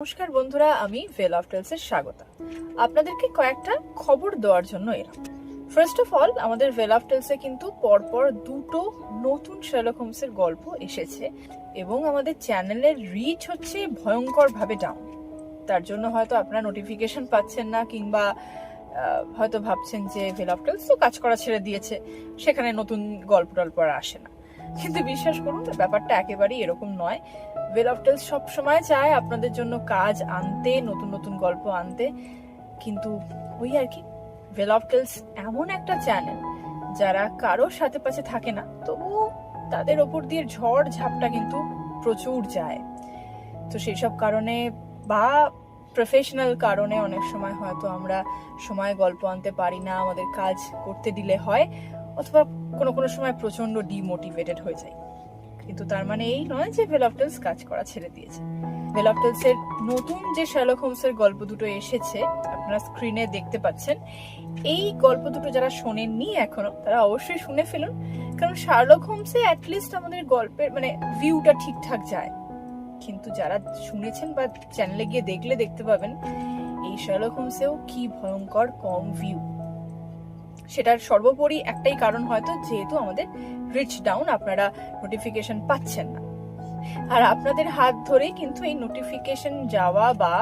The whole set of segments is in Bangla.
নমস্কার বন্ধুরা, আমি ভেল অফ টেলসের স্বাগত। আপনাদেরকে কয়েকটা খবর দেওয়ার জন্য এলাম। ফার্স্ট অফ অল, আমাদের ভেল অফ টেলসে কিন্তু পরপর দুটো নতুন শার্লক হোমসের গল্প এসেছে এবং আমাদের চ্যানেলের রিচ হচ্ছে ভয়ঙ্করভাবে ডাউন। তার জন্য হয়তো আপনারা নোটিফিকেশন পাচ্ছেন না, কিংবা হয়তো ভাবছেন যে ভেল অফ টেলস তো কাজ করা ছেড়ে দিয়েছে, সেখানে নতুন গল্প টল্প আর আসে না। কিন্তু বিশ্বাস করুন, ব্যাপারটা একেবারেই এরকম নয়। ভেল অফ টেলস সবসময় চায় আপনাদের জন্য কাজ আনতে, নতুন নতুন গল্প আনতে, কিন্তু ওই আর কি, ভেল অফ টেলস এমন একটা চ্যানেল যারা কারোর সাথে পাশে থাকে না, তবু তাদের ওপর দিয়ে ঝড় ঝাপটা কিন্তু প্রচুর যায়। তো সেই সব কারণে বা প্রফেশনাল কারণে অনেক সময় হয়তো আমরা সময় গল্প আনতে পারি না, আমাদের কাজ করতে ডিলে হয়, অথবা কোনো কোনো সময় প্রচন্ড ডিমোটিভেটেড হয়ে যায়। কিন্তু তার মানে এই নয় যে ভেল অফ টেলস কাজ করা ছেড়ে দিয়েছে। ভেল অফ টেলস এর নতুন যে শার্লক হোমসের গল্প দুটো এসেছে, আপনারা স্ক্রিনে দেখতে পাচ্ছেন। এই গল্প দুটো যারা শোনেননি এখনো, তারা অবশ্যই শুনে ফেলুন, কারণ শার্লক হোমসে অ্যাটলিস্ট আমাদের গল্পের ভিউটা ঠিকঠাক যায়। কিন্তু যারা শুনেছেন বা চ্যানেলে গিয়ে দেখলে দেখতে পাবেন, এই শার্লক হোমসেও কি ভয়ঙ্কর কম ভিউ। সেটার সর্বোপরি একটাই কারণ, হয়তো যেহেতু আমাদের রিচ ডাউন, আপনারা নোটিফিকেশন পাচ্ছেন না। আর আপনাদের হাত ধরেই কিন্তু এই নোটিফিকেশন যাওয়া বা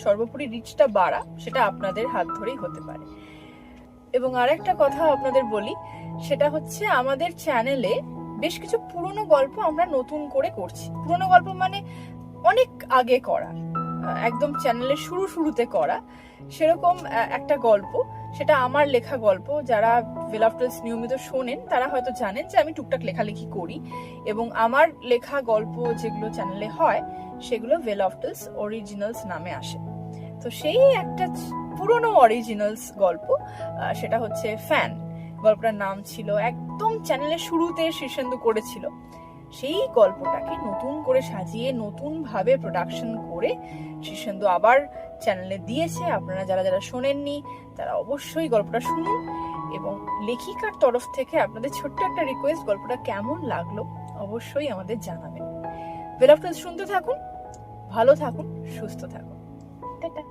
সর্বোপরি রিচটা বাড়া, সেটা আপনাদের হাত ধরেই হতে পারে। এবং আরেকটা কথা আপনাদের বলি, সেটা হচ্ছে আমাদের চ্যানেলে বেশ কিছু পুরনো গল্প আমরা নতুন করে করছি। পুরনো গল্প মানে অনেক আগে করা, একদম চ্যানেলের শুরুতে করা সেরকম একটা গল্প। সেটা আমার লেখা গল্প। যারা ভেল অফ টেলস নিয়মিত শোনেন তারা হয়তো জানেন যে আমি টুকটাক লেখালেখি করি, এবং আমার লেখা গল্প যেগুলো চ্যানেলে হয় সেগুলো ভেল অফ টেলস অরিজিনালস নামে আসে। তো সেই একটা পুরনো অরিজিনালস গল্প, সেটা হচ্ছে ফ্যান। গল্পটার নাম ছিল, একদম চ্যানেলের শুরুতে শীর্ষেন্দু করেছিল। সেই গল্পটাকে নতুন করে সাজিয়ে, নতুন ভাবে প্রোডাকশন করে শীর্ষেন্দু আবার চ্যানেলে দিয়েছে। আপনারা যারা যারা শোনেননি তারা অবশ্যই গল্পটা শুনুন, এবং লেখিকার তরফ থেকে আপনাদের ছোট্ট একটা রিকোয়েস্ট, গল্পটা কেমন লাগলো অবশ্যই আমাদের জানাবেন। ভেল অফ টেলস শুনতে থাকুন, ভালো থাকুন, সুস্থ থাকুন। টাটা।